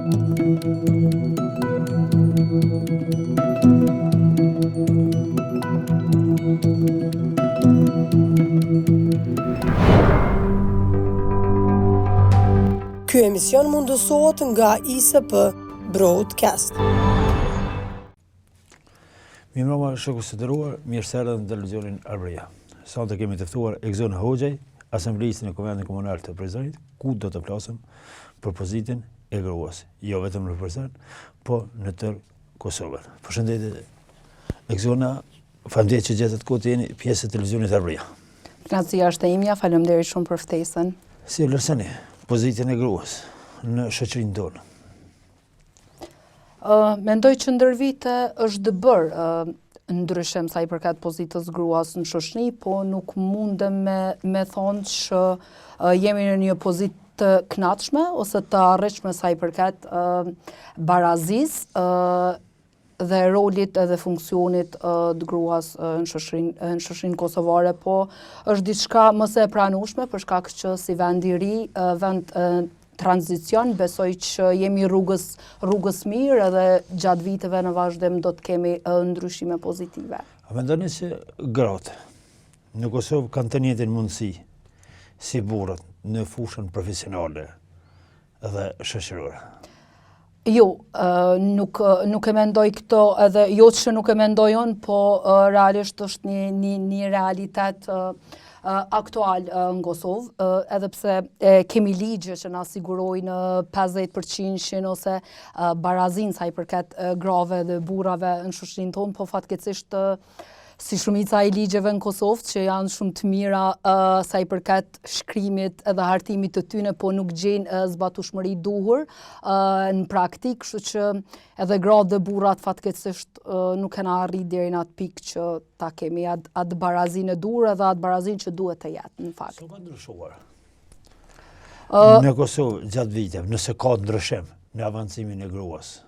Ky emision mundësohet nga ISP Broadcast. Mirëmbrëma shokë të nderuar, mirë se erdhët në televizionin Arbëria. Sonte kemi të ftuar Egzon Hoxhaj, asambleistin e Komentit Komunal të Prizrenit, ku do të flasim për pozitën e gruas, jo vetëm në Prizren, po në tërë Kosovën. Përshëndetje Egzona, faleminderit që gjetët kohë të jeni pjesë e televizionit Arbëria. Kënaqësia është e imja, faleminderit shumë për ftesën. Si e vlerësoni pozitën e gruas në shoqërinë tonë? Mendoj që ndër vite është bërë ndryshim sa i përket pozitës gruas në shoqëri, po nuk mundem me thonë që jemi në një pozitë të kënaqshme ose të arritshme sa i përket barazisë dhe rolit edhe funksionit të gruas në shoqërinë kosovare, po është diçka më së e pranueshme për shkak që si vend i ri, vend tranzicion, besoj që jemi rrugës mirë edhe gjatë viteve në vazhdim do të kemi ndryshime pozitive. A mendoni se gratë në Kosovë kanë të njëjtin mundësi si burrat në fushën profesionale dhe shoqërore? Jo, nuk e mendoj këto, edhe jo që nuk e mendoj unë, po realisht është një realitet aktual në Kosovë, edhe pse kemi ligje që na sigurojnë 50% ose barazin sa i përket grave dhe burrave në shoqërinë tonë, po fatkeqësisht si shumica e ligjeve në Kosovë që janë shumë të mira sa i përket shkrimit edhe hartimit të tyne, po nuk gjejnë zbatueshmëri duhur në praktikë, kështu që edhe gratë dhe burrat fatkeqësisht nuk kena arrit deri në atë pikë që ta kemi atë barazinë e duhur edhe atë barazinë që duhet të jetë në fakt. Sa ka ndryshuar në Kosovë gjatë viteve, nëse ka ndryshim në avancimin e gruas?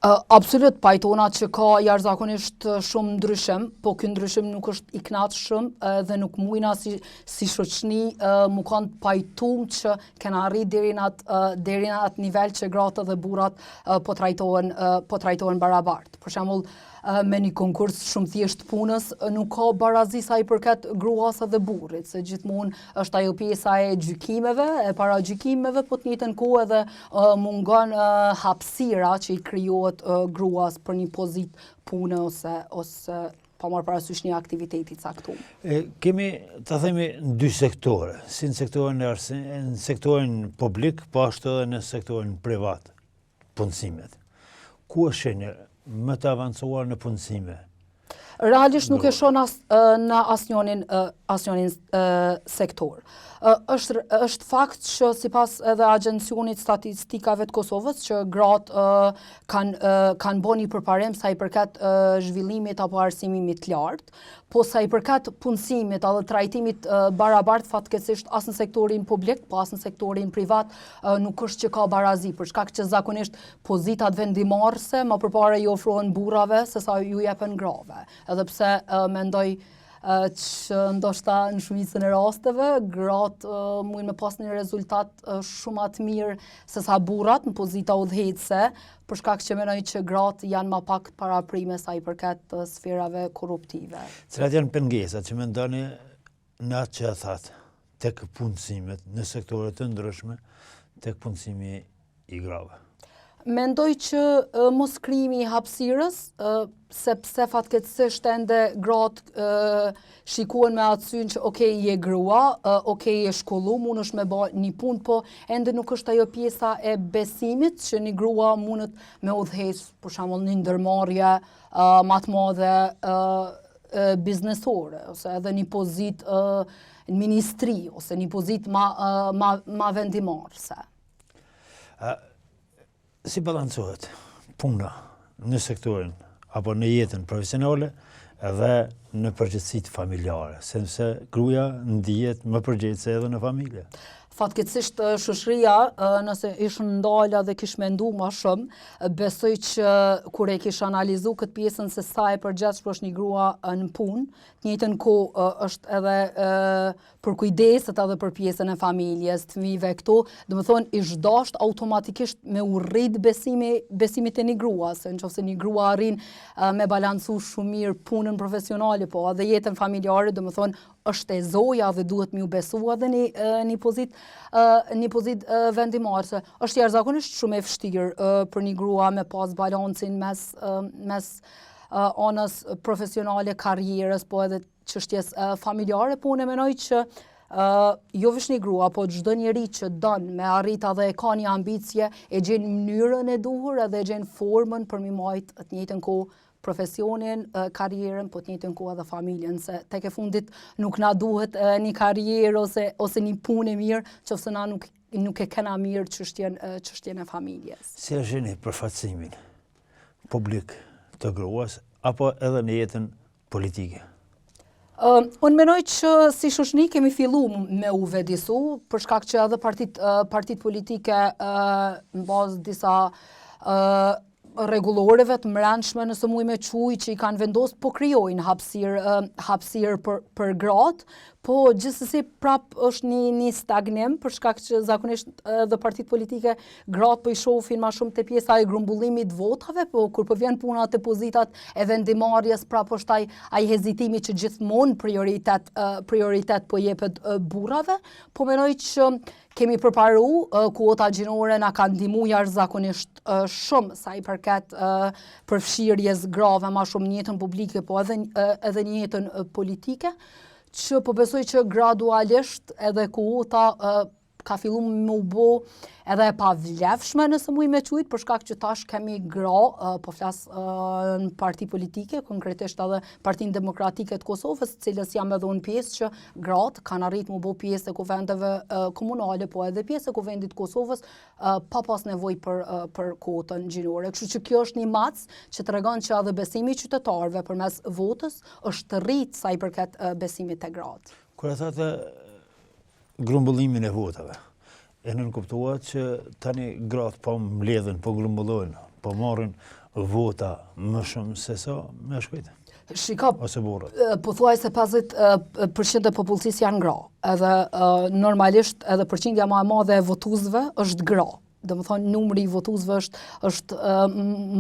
Absolut, pajtona që ka jashtëzakonisht shumë ndryshim, po ky ndryshim nuk është i kënaqshëm dhe nuk mujna si shoqëni mu kanë pajtuar që kena arrit deri në atë nivel që gratë dhe burrat po trajtohen barabartë. Për shembull, me një konkurs shumë thjesht punës nuk ka barazi sa i përket gruas dhe burrit, se gjithmonë është ajo pjesa e gjykimeve, e paragjykimeve, po të njëjtën kohë edhe mungon hapësira që i krijohet gruas për një pozitë pune ose pa marrë parasysh një aktiviteti i caktuar. Kemi ta themi në dy sektore, si në sektorin publik, po ashtu edhe në sektorin privat, punësimet. Ku është shenja më të avancuar në punësime? Realisht nuk e shoh në asnjënin sektor. Është fakt që sipas edhe Agjencionit Statistikave të Kosovës që gratë kanë bërë një përparim sa i përket zhvillimit apo arsimimit të lartë, po sa i përket punësimit edhe trajtimit barabartë fatkeqësisht as në sektorin publik, po as në sektorin privat nuk është që ka barazi, për shkak që zakonisht pozitat vendimmarrëse më përpara i ofrohen burrave sesa ju jepen grave. Edhe pse mendoj që ndoshta në shumicën e rasteve gratë mund me pas një rezultat shumë të mirë sesa burrat në pozita udhëheqëse, për shkak që mendoj që gratë janë më pak paraprime sa i përket sferave korruptive. Cilat janë pengesat që mendoni në atë që thatë tek punësimet në sektore të ndryshme, tek punësimi i grave? Mendoj që mos krijimi i hapësirës, sepse fatkeqësisht ende gratë shikohen me atë syn që okay, je grua, okay, je shkollu, mundesh me bë një punë, po ende nuk është ajo pjesa e besimit që një grua mundet me udhëheq, për shembull një ndërmarrje më të madhe biznesore, ose edhe një pozitë në ministri, ose një pozitë ma vendimmarrëse. Si balancohet puna në sektorin apo në jetën profesionale edhe në përgjithësitë familjare, sepse gruaja ndihet më përgjegjëse edhe në familje? Fatkeqësisht shoqëria nëse ishën ndala dhe kish mendu më shumë, besoj që kur e kish analizu këtë pjesën se sa e përgjithshme është një grua në punë, të njëjtën kohë është edhe për kujdeset edhe për pjesën e familjes, të fëmijëve këtu, domethënë ish dasht automatikisht me u rrit besimit e një grua, se nëse një grua arrin me balancu shumë mirë punën profesionale, po edhe jetën familjare, domethënë është e zoja dhe duhet m'ju besua dhe një pozitë vendimarrëse. Është jashtëzakonisht shumë e vështirë për një grua me pas balancin mes anës profesionale, karrierës, po edhe çështjes familjare, po unë mendoj që jo vetëm një grua, po çdo njeri që don me arrit edhe e ka një ambicje, e gjen mënyrën e duhur edhe e gjen formën për mi majt të njëjtën kohë profesionin, karrierën, po të njëjtën kohë edhe familjen, se tek e fundit nuk na duhet një karrierë ose një punë e mirë, nëse na nuk e kena mirë çështjen e familjes. Si e shihni përfaqësimin publik të gruas apo edhe në jetën politike? Unë mendoj që si shoqëni kemi fillu me u vedisu, për shkak që edhe partit politike në bazë disa rregulloreve të mbrëmshme nëse muj me quj që i kanë vendosur, po krijojnë hapësirë për gratë, po gjithsesi prap është një stagnim për shkak që zakonisht edhe partitë politike gratë po i shohin më shumë te pjesa e grumbullimit votave, po kur po vjen puna te pozitat e vendimarrjes prap është ai hezitimi që gjithmonë prioritet po jepet burrave, po mendoj që kemi përparu, kuota gjinore na kanë ndihmuar jashtëzakonisht shumë sa i përket përfshirjes grave më shumë në jetën publike, po edhe në jetën politike, që po besoj që gradualisht edhe kuota ka fillu me u bë edhe e pavlefshme nëse muj me qujt, për shkak që tash kemi gra, po flas në parti politike, konkretisht edhe Partinë Demokratike të Kosovës, cilës jam edhe unë pjesë, që gratë kanë arritur me bë pjesë e kuvendeve komunale, po edhe pjesë e kuvendit të Kosovës, pa pas nevojë për kuotën gjinore. Kështu që kjo është një mac që tregon që edhe besimi i qytetarëve përmes votës është rrit sa i përket besimit te gratë. Kur e thotë grumbullimin e votave, e nënkuptuat që tani gratë po mbledhen, po grumbullohen, po marrin vota më shumë se sa me shkujt? Shiko, ose burrat. Pothuajse 50% e popullsisë janë gra, edhe normalisht edhe përqindja më e madhe e votuesve është gra. Domethënë numri i votuesve është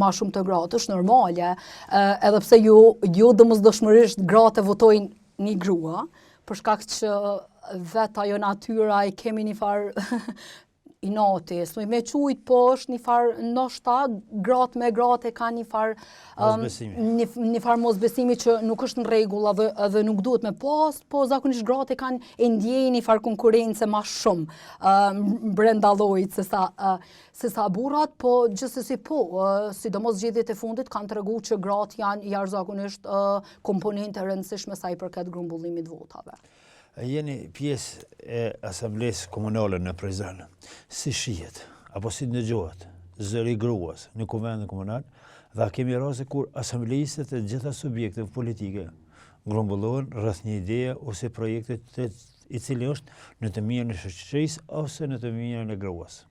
më shumë të gratë, është normale, edhe pse jo domosdoshmërisht gratë votojnë një grua, për shkak që vetë ajo natyra e kemi një farë inati, s'muj me qujt, po është një farë ndoshta gratë me gratë e ka një farë mosbesimi që nuk është në rregull edhe nuk duhet me pas, po zakonisht gratë e kanë e ndjejnë një farë konkurrence më shumë brenda llojit se sa burrat, po gjithsesi sidomos zgjedhjet e fundit kanë treguar që gratë janë jashtëzakonisht komponente e rëndësishme sa i përket grumbullimit votave. Jeni pjesë e asamblesë komunale në Prizren. Si shihet, apo si ndëgjohet zëri gruas në kuvendin komunal, dhe kemi raste kur asamblistët e gjitha subjekteve politike grumbullohen rreth një ideje ose projekte i cili është në të mirën e shoqërisë ose në të mirën e gruas.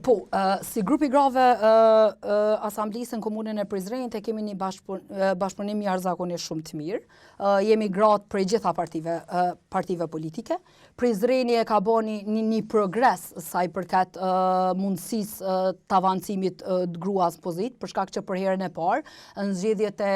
Po, si grupi grave asamblisë në komunën e Prizrenit e kemi një bashkëpunim jashtëzakonisht shumë të mirë. Jemi gratë prej gjitha partive politike. Prizreni e ka bërë një progres sa i përket mundësisë të avancimit të gruas pozit, për shkak që për herën e parë në zgjedhjet e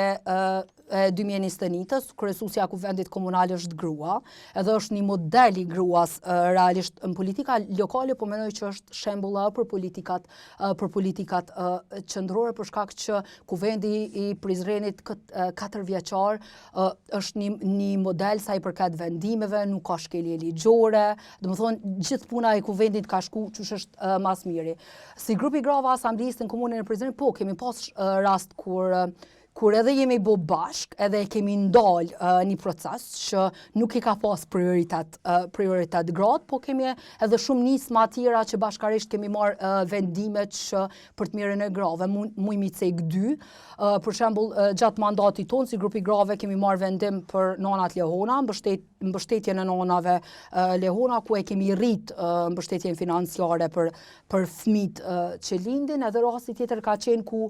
2021-s, kryesuesja e kuvendit komunal është grua, edhe është një model i gruas realisht në politika lokale, po mendoj që është shembull për politikat qendrore, për shkak që kuvendi i Prizrenit 4 vjeçar është një model sa i përket vendimeve, nuk ka shkelje ligjore, domethënë gjithë puna e kuvendit ka shku që është mas miri. Si grupi grave asamblisë në komunën e Prizrenit, po kemi pas rast kur edhe jemi bo bashk, edhe kemi ndal një proces që nuk i ka pas prioritet gratë, po kemi edhe shumë nisma tjera që bashkarisht kemi marrë vendimet që për të mirën e grave, mujmi cek 2. Për shembull, gjatë mandatit tonë, si grupi grave kemi marrë vendim për Nanat Lehona, mbështet mbështetjen e nënave lehona, ku e kemi rrit mbështetjen financiare për fëmijët që lindin, edhe rasti tjetër ka qenë ku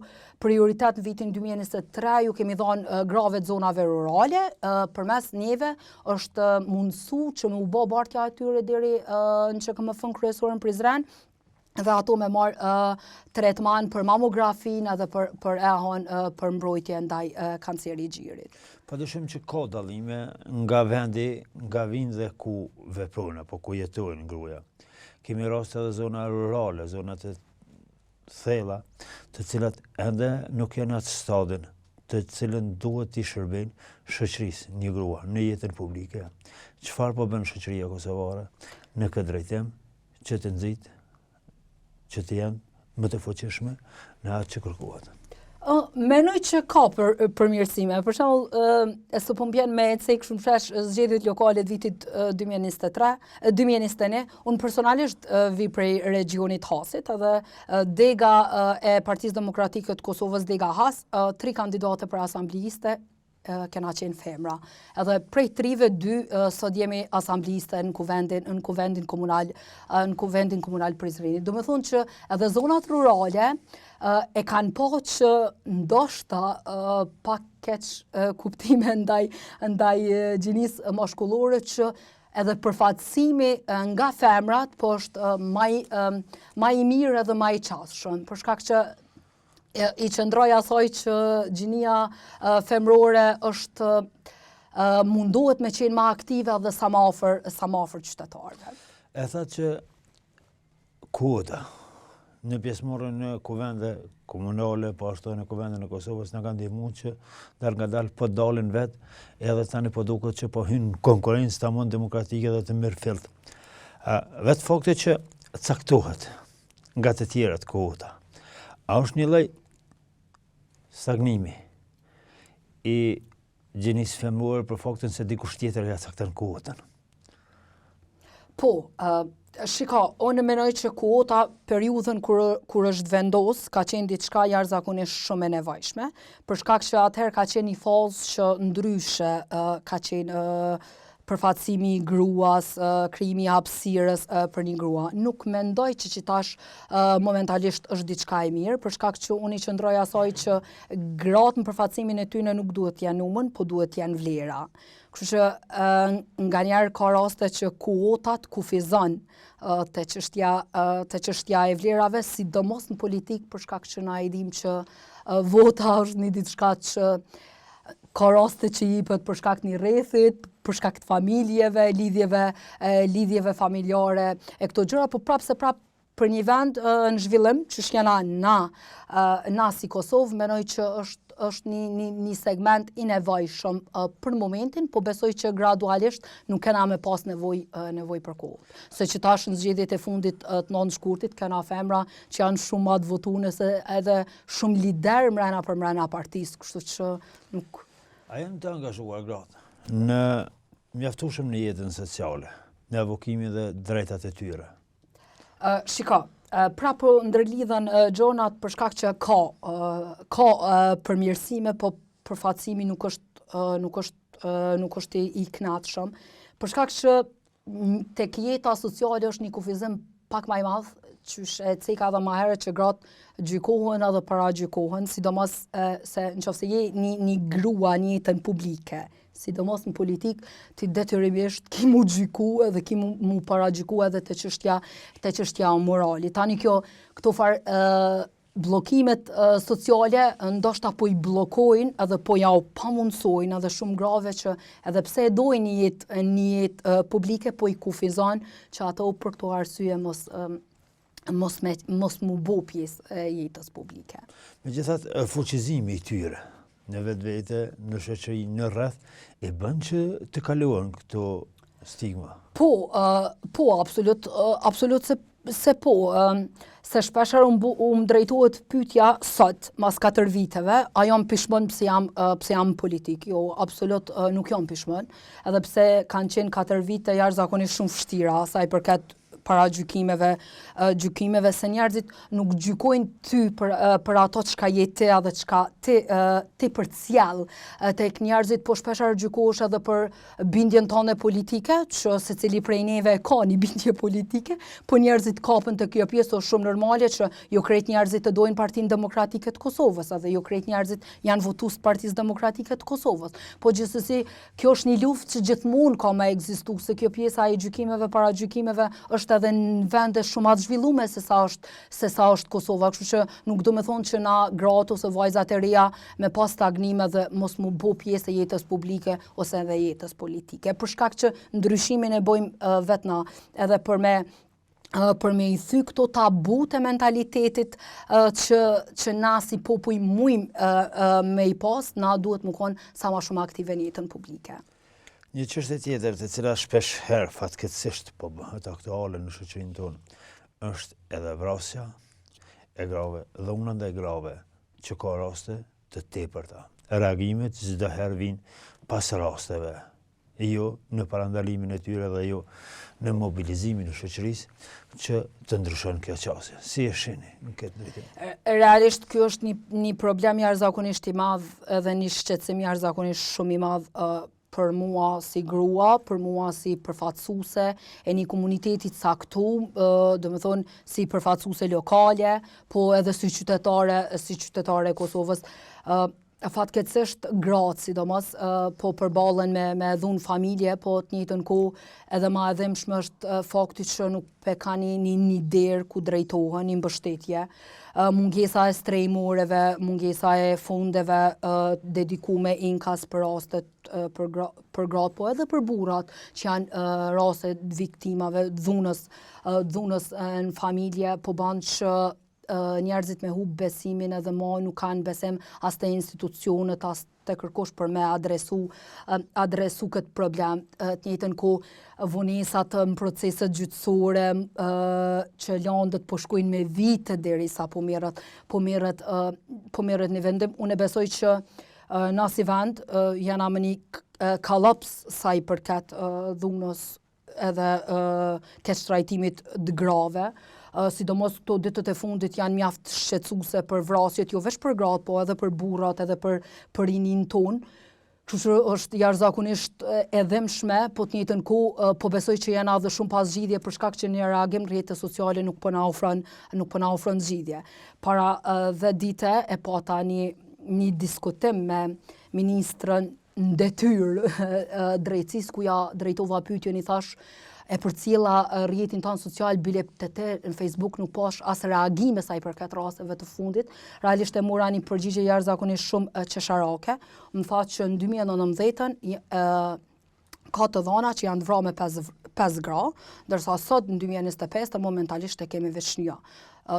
prioritet në vitin 2023 ju kemi dhënë grave të zonave rurale, përmes neve është mundësu që më u bë bartja e tyre deri në QKMF-n kryesor në Prizren, dhe ato me marë tretman për mamografinë edhe për ehon për mbrojtje ndaj kanceri i gjirit. Padyshim që ka dallime nga vendi, nga vinde ku veprojnë apo ku jetojnë gruaja. Kemi raste edhe zona rurale, zonat e thella, të cilat ende nuk janë atë stadin, të cilën duhet t'i shërbejnë shoqërisë një grua në jetën publike. Çfarë po bën shoqëria kosovare në këtë drejtim që të nxitë që të jenë më të fuqishme në atë që kërkohet? Menoj që ka përmirësime. Për shembull, së po mbjen me cek shumë fresh zgjedhjet lokale të vitit 2021, unë personalisht vi prej regionit Hasit, edhe dega e Partisë Demokratike të Kosovës, dega Has, 3 kandidate për asambleiste kena qenë femra. Edhe prej 3-2 sot jemi asambleiste në kuvendin komunal Prizrenit. Do me thonë që edhe zonat rurale e kanë po që ndoshta pak keq kuptime ndaj gjinisë mashkullore, që edhe përfatësimi nga femrat po është ma i mirë edhe ma i qasshëm, për shkak që i qëndroj asaj që gjinia femrore është mundohet me qenë ma aktive dhe sa ma afër qytetarëve. E tha që kuota në pjesëmarrjen në kuvende komunale, po ashtu në kuvendin e Kosovës na kanë ndihmuar që dal nga dal po dalin vet, edhe tani po duket që po hyn konkurrencë tamam demokratike dhe të mirë fillt. Vetë fakti që caktohet nga të tjerat kuota, a është një lloj stagnimi i gjinisë femrore për faktin se dikush tjetër ja cakton kuotën? Po, shiko, unë menoj që kuota periudhën kur është vendos ka qenë diçka jashtëzakonisht shumë e nevojshme, për shkak që atëherë ka qenë një fazë që ndryshe ka qenë përfatësimi i gruas, krijimi i hapësirës për një grua. Nuk mendoj që tash momentalisht është diçka e mirë, për shkak që unë i qëndroj asaj që gratë në përfatësimin e tyre nuk duhet të jenë numër, po duhet të jenë vlera. Kështu që nganjëherë ka raste që kuotat kufizon te çështja e vlerave, sidomos në politikë, për shkak që na e dim që vota është një diçka që ka raste që jipet për shkak një rrethit, për shkak të familjeve, lidhjeve familjare, e këto gjëra, po prapë për një vend në zhvillim, që shkjena na si Kosovë, menoj që është një segment i nevojshëm për momentin, po besoj që gradualisht nuk kena me pas nevoj për kohë. Se që tash në zgjedhjet e fundit të 9 shkurtit, kena femra që janë shumë atë votuese edhe shumë lider mrena partisë, kështu që nuk... A janë të angazhuar gratë në mjaftueshëm në jetën sociale, në evokimin dhe drejtat e tyre? Shiko, prapë ndërlidhen gjonat për shkak që ka përmirësime, po përfatësimi nuk është i kënaqshëm, për shkak që tek jeta sociale është një kufizim pak më i madh, qysh e ceka edhe më herët që gratë gjykohen edhe para gjykohen, sidomos se nëse je një grua në jetën publike, sidomos në politik, ti detyrimisht ki mu gjyku edhe ki mu para gjyku edhe te çështja morali. Tani këto bllokimet sociale ndoshta po i bllokojnë edhe po ja u pamundësojnë edhe shumë grave që edhe pse e dojnë një jetë publike, po i kufizon që ato për këto arsye mos mu bo pjesë e jetës publike. Megjithatë, fuqizimi i tyre në vetvete, në shoqëri, në rreth, e bën që të kalojnë këto stigma? Po, absolut se po. Se shpeshherë u më drejtohet pyetja sot, mas 4 viteve, a jam pishmon pse jam politik? Jo, absolut nuk jam pishmon, edhe pse kanë qenë 4 vite jashtëzakonisht shumë vështira, sa i përket para gjykimeve se njerëzit nuk gjykojnë ty për ato çka je ti edhe çka ti përcjell tek njerëzit, po shpeshherë gjykohesh edhe për bindjen tënde politike, që secili prej neve ka një bindje politike, po njerëzit kapen të kjo pjesë, është shumë normale që jo krejt njerëzit të dojnë Partinë Demokratike të Kosovës, edhe jo krejt njerëzit janë votues të Partisë Demokratike të Kosovës. Po gjithsesi, kjo është një luftë që gjithmonë ka me ekzistu, se kjo pjesa e gjykimeve para gjykimeve është edhe në vende shumë atë zhvillume se sa është Kosova, kështu që nuk do me thonë që na gratë ose vajzat e reja me pas stagnime dhe mos mu bo pjesë e jetës publike ose edhe jetës politike. Për shkak që ndryshimin e bojmë vetna edhe për me i thy këto tabu të mentalitetit që na si popuj mujmë me i pas, na duhet më konë sa ma shumë aktive në jetën publike. Një çështje tjetër të cila shpesh herë fatkeqësisht po bëhet aktuale në shoqërinë tonë është edhe vrasja e grave, dhuna ndaj grave, që ka raste të tepërta. Reagimet çdo herë vijnë pas rasteve, jo në parandalimin e tyre dhe jo në mobilizimin e shoqërisë që të ndryshon kjo qasje. Si e shihni në këtë drejtim? Realisht kjo është një problem jashtëzakonisht i madh edhe një shqetësim jashtëzakonisht shumë i madh për mua si grua, për mua si përfaqësuese e një komuniteti të caktuar, do të thonë si përfaqësuese lokale, po edhe si qytetare e Kosovës. Fatkeqësisht gratë sidomos po përballen me dhunë familje, po të njëjtën kohë edhe më e dhimbshme është fakti që nuk kanë një derë ku drejtohen, një mbështetje. Mungesa e strejmoreve, mungesa e fondeve dedikume inkas për rastet për gratë, po edhe për burrat që janë raste viktimave dhunës në familje, po bën që njerëzit me hub besimin edhe më nuk kanë besim as te institucionet, as te kërkosh për me adresu këtë problem. Të njëjtën kohë vonesat në proceset gjyqësore që landët po shkojnë me vite derisa po merret në vendim. Unë besoj që na si vend jana më një kallaps sa i përket dhunës edhe keq trajtimit të grave. Sidomos këto ditët e fundit janë mjaft shqetësuese për vrasjet, jo vetëm për gratë, po edhe për burrat, edhe për rinin ton. Kështu që është jashtëzakonisht e dhimbshme, po të njëjtën kohë po besoj që janë edhe shumë pas zgjidhje për shkak që një reagim rrjetet sociale nuk po na ofron zgjidhje. Para 10 dite e pata një diskutim me ministrën në detyrë drejtësisë, ku ja drejtova pyetjen, i thash e përcjella rrjetin tanë social, bile në Facebook nuk pash as reagime sa i përket rasteve të fundit. Realisht e mora një përgjigje jashtëzakonisht shumë qesharake. Më tha që në 2019 ka të dhëna që janë vrarë me 5 gra, ndërsa sot në 2025 momentalisht e kemi veç një.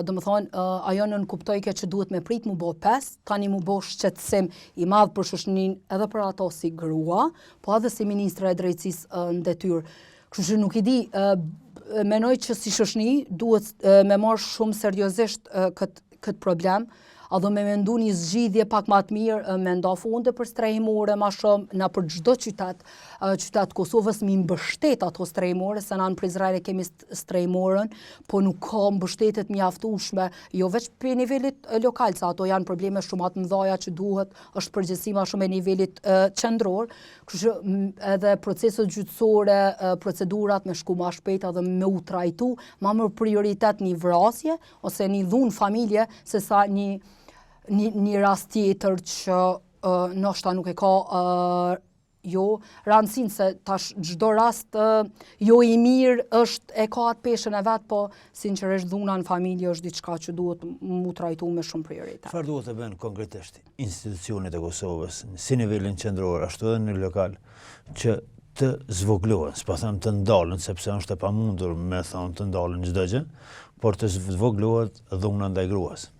Do më thonë, ajo nën kuptojke që duhet me prit mu bo 5, tani mu bo shqetësim i madh për shoqërinë edhe për ato si grua, po edhe si ministra e drejtësisë në detyrë. Kështu që nuk i di, menoj që si shoqëri duhet me marrë shumë seriozisht këtë problem, edhe me mendu një zgjidhje pak më të mirë, me nda fonde për strehimore ma shumë, na për çdo qytet Kosovës mi mbështet ato strehimore, se na në Prizren e kemi strehimorën, po nuk ka mbështetet mjaftueshme, jo veç për nivelit lokal, se ato janë probleme shumë atë mëdha që duhet, është përgjegjësi ma shumë e nivelit qendror, kështu që edhe proceset gjyqësore, procedurat me shku ma shpejt edhe me u trajtu, ma më prioritet një vrasje ose një dhunë familje, se sa një rast tjetër që ndoshta nuk e ka jo rëndësinë, se tash çdo rast jo i mirë e ka atë peshën e vet, po sinqerisht dhuna në familje është diçka që duhet mu trajtu me shumë prioritet. Çfarë duhet të bëjnë konkretisht institucionet e Kosovës, si nivelin qendror ashtu edhe në lokal, që të zvoglohen, s'po them të ndalen, sepse është e pamundur me thonë të ndalen çdo gjë, por të zvoglohet dhuna ndaj gruas.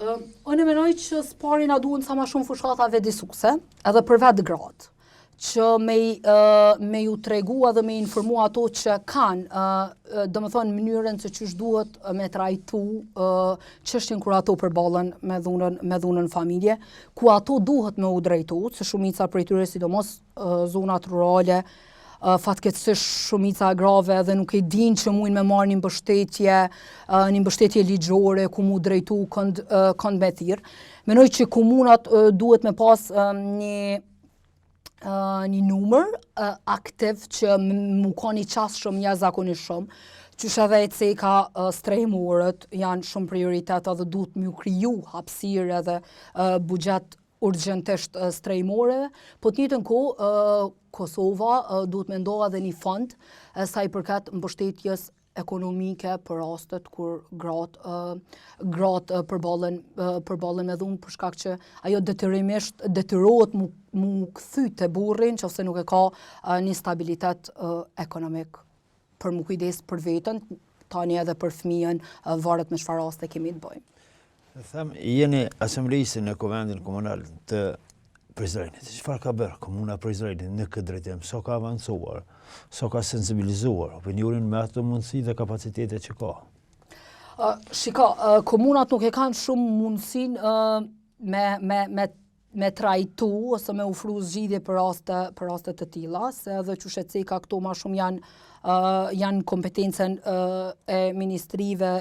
Unë menoj që s'pari na duhen sa ma shumë fushatave vedisuese, edhe për vetë gratë, që me ju tregu edhe me informu ato që kanë, do më thonë mënyrën se ç'është duhet me trajtu çështjen kur ato përballen me dhunën familje, ku ato duhet me u drejtu, se shumica prej tyre sidomos zonat rurale, fatkeqësisht shumica e grave edhe nuk e din që mujnë me marrë një mbështetje ligjore ku mu drejtu kënd me thirr. Mendoj që komunat duhet me pas një numër aktiv që mu ka një qasë shumë jashtëzakonisht shumë. Qysh edhe e ceka strehimorët janë shumë prioritet edhe duhet m'ju kriju hapësirë edhe buxhet urgjentisht strehimorëve, po të njëjtën kohë Kosova duhet me ndoha edhe një fond sa i përket mbështetjes ekonomike për rastet kur gratë përballen me dhunë për shkak që ajo detyrohet mu kthy te burri nëse nuk e ka një stabilitet ekonomik për mu kujdes për veten, tani edhe për fëmijën, varet me çfarë raste kemi të bëjmë. Jeni asambleisë në Kuvendin Komunal të Prizrenit. Çfarë ka bërë Komuna Prizrenit në këtë drejtim? So ka avancuar, so ka sensibilizuar opinionin me ato mundësi dhe kapacitetet që ka? Komunat nuk e kanë shumë mundësinë me trajtu ose me ofru zgjidhje për raste të tilla, se edhe qysh e ceka këto ma shumë janë kompetencën e ministrive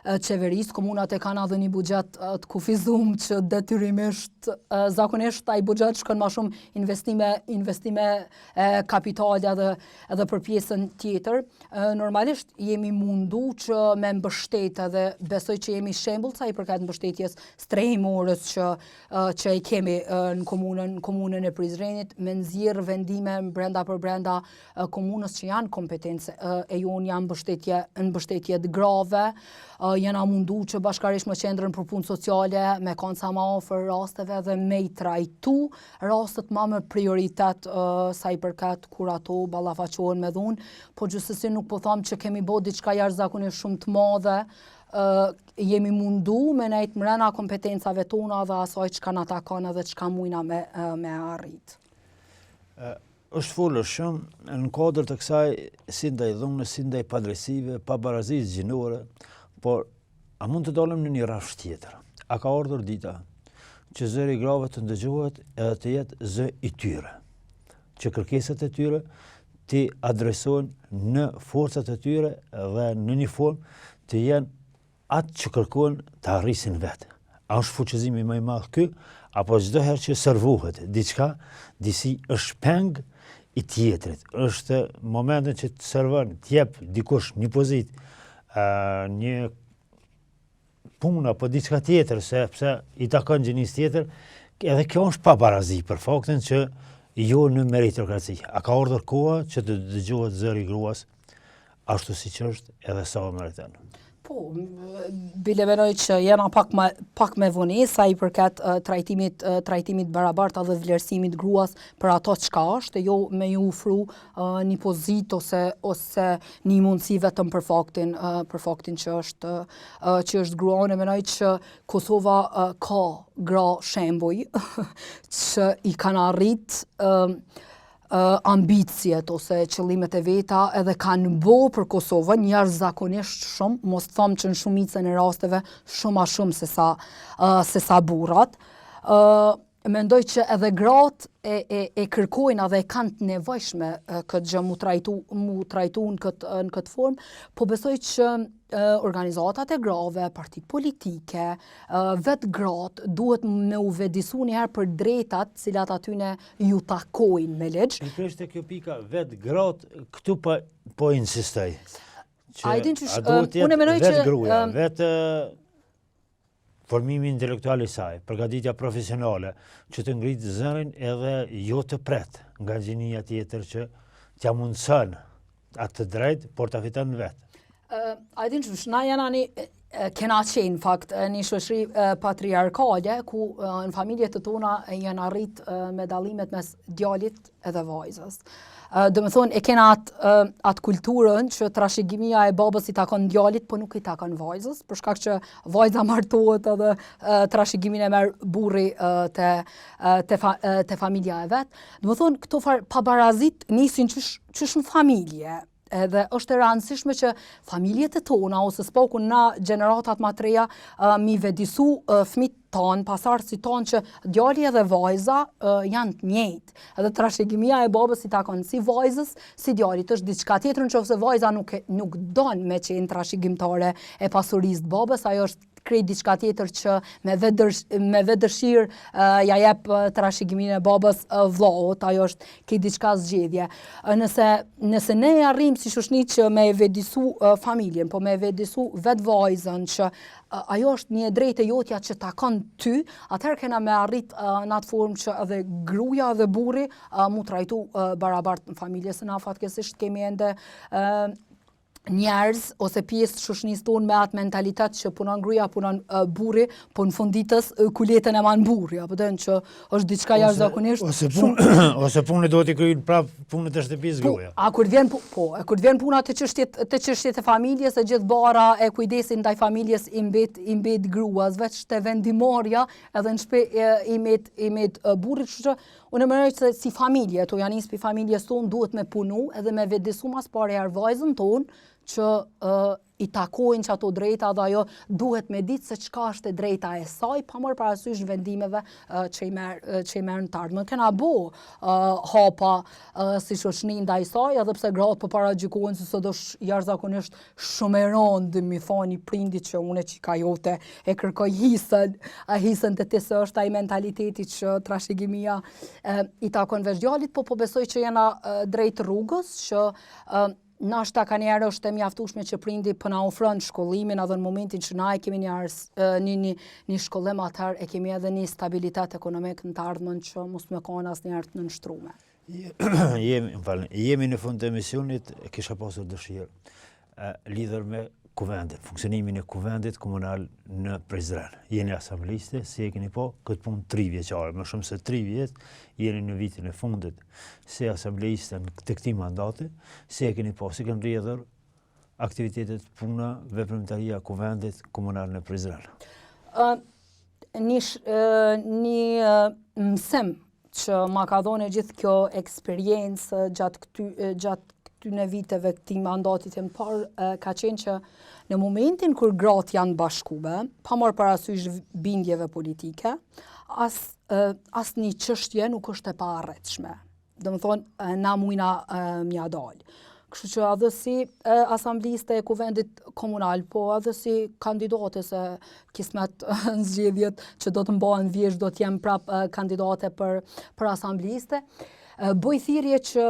qeverisë. Komunat e kanë edhe një buxhet të kufizuar që detyrimisht zakonisht ai buxhet shkon më shumë investime kapitale edhe për pjesën tjetër. Normalisht jemi mundu që me mbështet edhe besoj që jemi shembull sa i përket mbështetjes strehimorës që i kemi në komunën e Prizrenit, me nxjerr vendime brenda komunës që janë kompetencë e jonë, janë mbështetje të grave. Jena mundu që bashkarisht me qendrën për punë sociale me kanë sa ma ofër rasteve dhe me i trajtu rastet ma me prioritet sa i përket kur ato ballafaqohen me dhunë, po gjithsesi nuk po them që kemi bërë diçka jashtëzakonisht shumë të madhe. Jemi mundu me nejt mrena kompetencave tona dhe asaj çka na takon edhe çka mujna me arrit. Është folur shumë në kodër të kësaj si ndaj dhunës, si ndaj padrejësive, pabarazisë gjinore, por a mund të dalëm në një rafsh tjetër? A ka ardhur dita që zëri i grave të ndëgjohet edhe të jetë zë i tyre, që kërkesat e tyre të adresohen në forcat e tyre dhe në një formë të jenë atë që kërkojnë të arrisin vetë? A është fuqizimi më i madh ky, apo çdo herë që servohet diçka, disi është peng i tjetrit? Është momentin që të servon, të jep dikush një pozitë, një punë apo diçka tjetër, sepse i takon gjinisë tjetër, edhe kjo është pabarazi për faktin që jo në meritokraci. A ka ardhur koha që të dëgjohet zëri i gruas ashtu siç është edhe sa meriton? Po, bile mendoj që jena pak me vonesa i përket trajtimit barabartë dhe vlerësimit gruas për ato çka është, jo me ju ofru një pozitë ose një mundësi vetëm për faktin që është grua. Unë mendoj që Kosova ka gra shembuj që i kanë arrit ambicjet ose qëllimet e veta edhe kanë bo për Kosovën jashtëzakonisht shumë, mos them që në shumicën e rasteve shumë a shumë se sa burrat. Mendoj që edhe gratë e kërkojnë edhe e kanë të nevojshme këtë gjë mu trajtu në këtë formë, po besoj që organizatat e grave, partit politike, vetë gratë duhet me u vedisu njëherë për drejtat cilat atyne ju takojnë me ligj. Është kjo pika vetë gratë, këtu po insistoj. Unë mendoj që vetë gruaja, vetë formimi intelektual i saj, përgatitja profesionale, që të ngritë zërin edhe jo të pret nga gjinia tjetër që t'ja mundësën atë të drejt, por t'a fiton vetë. Na jena kena qenë fakt një shoqëri patriarkale ku në familjet të tona janë arrit me dallimet mes djalit edhe vajzës. Do me thonë, e kena atë kulturën që trashëgimia e babës i takon djalit, po nuk i takon vajzës, për shkak që vajza martohet edhe trashëgimin e merr burri te familja e vet. Do me thonë, këto pabarazit nisin qysh në familje. Edhe është e rëndësishme që familjet e tona ose s'poku na gjeneratat më të reja mi vedisu fëmijët tonë, pasardhësit tonë që djali edhe vajza janë të njëjtë. Edhe trashëgimia e babës i takon si vajzës, si djalit është diçka tjetër nëse vajza nuk don me qenë trashëgimtare e pasurisë të babës, ajo është krejt diçka tjetër që me vetë dëshirë ja jep trashëgiminë e babës vllaut, ajo është krejt diçka zgjedhje. Nëse ne arrim si shoqëni që me vedisu familjen, po me vedisu vetë vajzën që ajo është një drejtë e jotja që takon ty, atëherë kena me arrit në atë formë që edhe gruaja dhe burri mu trajtu barabart në familje, se na fatkeqësisht kemi ende njerëz ose pjesë të shoqënisë tonë me atë mentalitet që punon gruaja, punon burri, po në funditës kuletën e man burri, apo den që është diçka jashtëzakonisht. Ose punën do t'i kryejnë prapë punët e shtëpisë gruaja. A kur vjen puna të çështjet e familjes, e gjithë bara e kujdesin ndaj familjes i mbet gruas, veç te vendimarrja edhe në shtëpi i mbet burrit, kështu që unë mendoj se si familje, to janë nispi familjes tonë duhet me punu edhe me vedisu mas pare vajzën tonë që i takojnë që ato drejta dhe ajo duhet me ditë se çka është e drejta e saj, pa marrë parasysh vendimeve që i merr në të ardhmen. Kena bo hapa si shoqëni ndaj saj, edhe pse gratë po paragjykohen se sot është jashtëzakonisht shumë e rëndë mi thoni prindit që unë çika jote e kërkoj hisën të ti, se është ai mentaliteti që trashëgimia i takon veç djalit, po besoj që jena drejt rrugës që nashta ka njerë është e mjaftueshme që prindi po na ofron shkollimin edhe në momentin që na e kemi një shkollim, atëherë e kemi edhe një stabilitet ekonomik në të ardhmen që mos me kanë asnjëherë të nënshtruar. Jemi në fund të emisionit, kisha pasur dëshirë lidhur me kuvendin, funksionimin e kuvendit komunal në Prizren. Jeni asambliste, si e keni po këtë punë 3 vjeçare, më shumë se 3 vjet, jeni në vitin e fundit si asambliste të këtij mandati, si e keni po, si kanë rrjedhur aktivitetet, puna, veprimtaria kuvendit komunal në Prizren? Një mësim që ma ka dhënë gjithë kjo eksperiencë gjatë këtyne viteve këtij mandatit e parë ka qenë që në momentin kur gratë janë bashkuar, pa marrë parasysh bindjeve politike, as një çështje nuk është e paarritshme. Domethënë na mujna m'ja dalë. Kështu që edhe si asambliste e kuvendit komunal, po edhe si kandidate, se kismet në zgjedhjet që do të mbahen vjesht, do të jem prap kandidate për asambliste, bëj thirrje që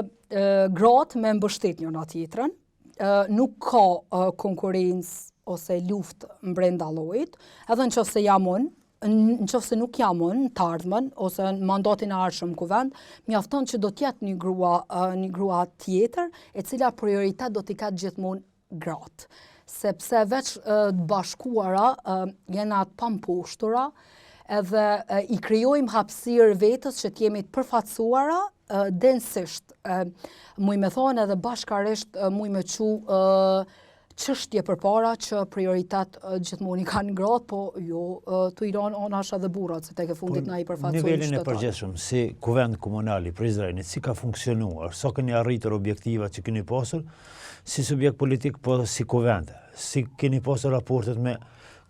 gratë me mbështet njëra tjetrën, nuk ka konkurrencë ose luftë brenda llojit, edhe nëse nuk jam unë të ardhmen ose në mandatin e ardhshëm kuvend, mjafton që do të jetë një grua tjetër e cila prioritet do t'i ketë gjithmonë gratë. Sepse veç të bashkuara jena të pamposhtura, edhe i krijojmë hapësirë vetës që t'jemi të përfaqësuara densisht. Muj me thonë edhe bashkarisht muj me qu çështje përpara që prioritet gjithmonë i kanë gratë, po jo të iran anash edhe burrat, se tek e fundit na i përfaqësojnë shtetat. Nivelin e përgjithshëm si kuvend komunal i Prizrenit, si ka funksionuar, sa keni arritur objektivat që keni pasur, si subjekt politik, po si kuvend, si keni pasur raportet me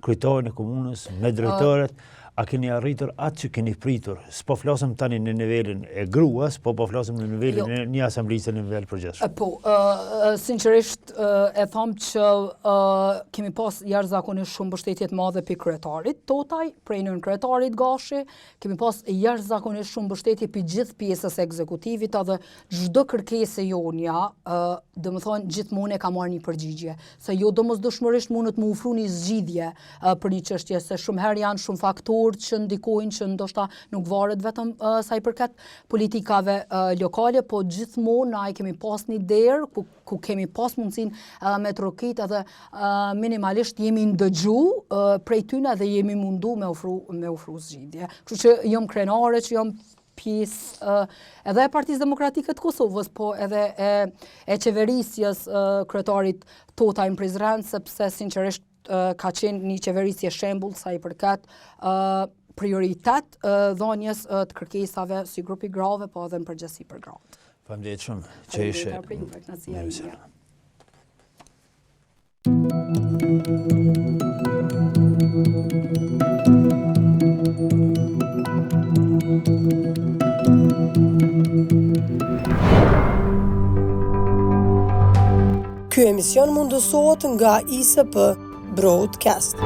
kryetarin e komunës, me drejtorët, a keni arritur atë që keni pritur? S'po flasim tani në nivelin e gruas, po flasim në nivelin e një asambliste në nivel përgjithshëm. Po, sinqerisht e them që kemi pas jashtëzakonisht shumë mbështetje të madhe pe kryetarit Totaj, prej nën kryetarit Gashi, kemi pas jashtëzakonisht shumë mbështetje pe gjithë pjesës së ekzekutivit, edhe çdo kërkesë jonja, domethënë gjithmonë e ka marrë një përgjigje, se jo domosdoshmërisht mundet më ofru një zgjidhje për një çështje, se shumë herë janë shumë faktorë që ndikojnë që ndoshta nuk varet vetëm sa i përket politikave lokale, po gjithmonë na i kemi pas një derë ku kemi pas mundësinë me trokit edhe minimalisht jemi ndëgju prej tyne dhe jemi mundu me ofru zgjidhje. Kështu që jam krenare që jam pjesë edhe e Partisë Demokratike të Kosovës, po edhe e qeverisjes kryetarit Totaj në Prizren, sepse sinqerisht ka qenë një qeverisje shembull sa i përket prioritet dhënies të kërkesave si grupi grave, po edhe në përgjithësi për gratë. Faleminderit shumë që ishe. Ky emision mundësohet nga ISP Broadcast.